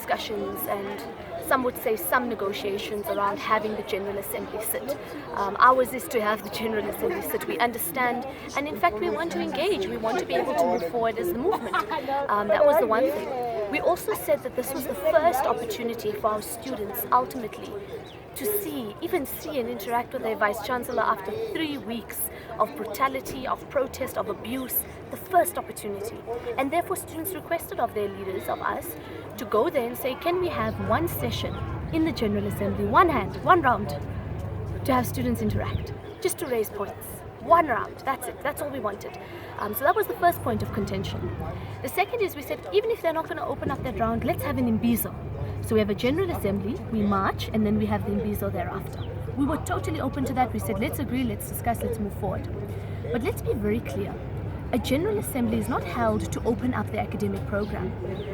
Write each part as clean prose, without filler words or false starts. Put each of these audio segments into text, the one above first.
discussions and some would say some negotiations around having the General Assembly sit. Ours is to have the General Assembly sit. We understand, and in fact we want to engage. We want to be able to move forward as the movement. That was the one thing. We also said that this was the first opportunity for our students ultimately to even see and interact with their Vice-Chancellor after 3 weeks of brutality, of protest, of abuse, the first opportunity. And therefore students requested of their leaders, of us, to go there and say, can we have one session in the General Assembly, one round, to have students interact, just to raise points. One round, that's it, that's all we wanted. So that was the first point of contention. The second is we said, even if they're not going to open up that round, let's have an imbizo. So we have a General Assembly, we march, and then we have the imbizo thereafter. We were totally open to that. We said, let's agree, let's discuss, let's move forward. But let's be very clear. A General Assembly is not held to open up the academic program.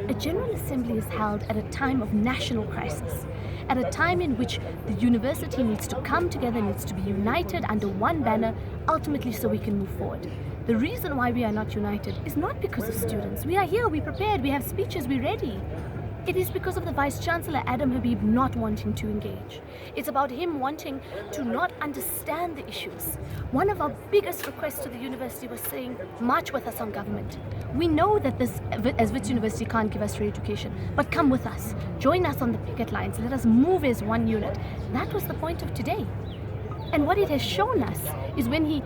A General Assembly is held at a time of national crisis, at a time in which the university needs to come together, needs to be united under one banner, ultimately so we can move forward. The reason why we are not united is not because of students. We are here, we're prepared, we have speeches, we're ready. It is because of the Vice-Chancellor, Adam Habib, not wanting to engage. It's about him wanting to not understand the issues. One of our biggest requests to the university was saying, march with us on government. We know that this, as Wits University, can't give us free education, but come with us. Join us on the picket lines. Let us move as one unit. That was the point of today. And what it has shown us is when he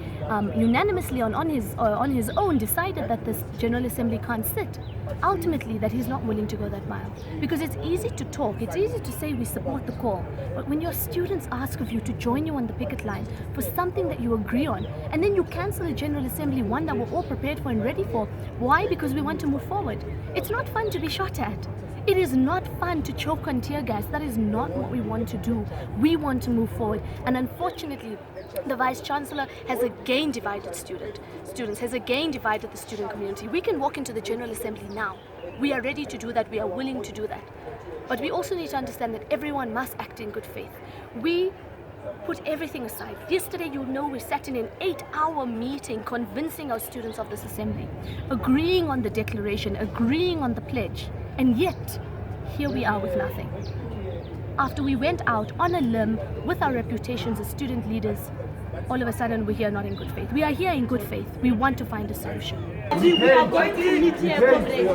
unanimously on his own decided that this General Assembly can't sit, ultimately that he's not willing to go that mile. Because it's easy to talk, it's easy to say we support the call, but when your students ask of you to join you on the picket line for something that you agree on, and then you cancel the General Assembly, one that we're all prepared for and ready for, why? Because we want to move forward. It's not fun to be shot at. It is not fun to choke on tear gas. That is not what we want to do. We want to move forward. And unfortunately, the Vice-Chancellor has again divided students, has again divided the student community. We can walk into the General Assembly now. We are ready to do that. We are willing to do that. But we also need to understand that everyone must act in good faith. We put everything aside. Yesterday, you know, we sat in an 8-hour meeting convincing our students of this assembly, agreeing on the declaration, agreeing on the pledge. And yet, here we are with nothing. After we went out on a limb with our reputations as student leaders, all of a sudden we're here not in good faith. We are here in good faith. We want to find a solution. We are going to meet here, comrades.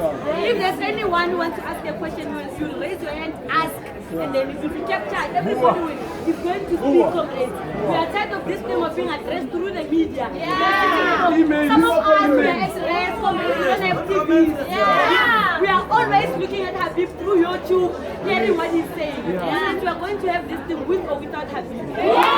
If there's anyone who wants to ask a question, you raise your hand, ask, and then if you capture, everybody is going to speak, comrades. We are tired of this thing of being addressed through the media. Yeah. Some of us, we are SRS, comrades, we don't have TVs. Yeah. We are always looking at Habib through YouTube, hearing what he's saying. Yeah. And we are going to have this thing with or without Habib. Yeah.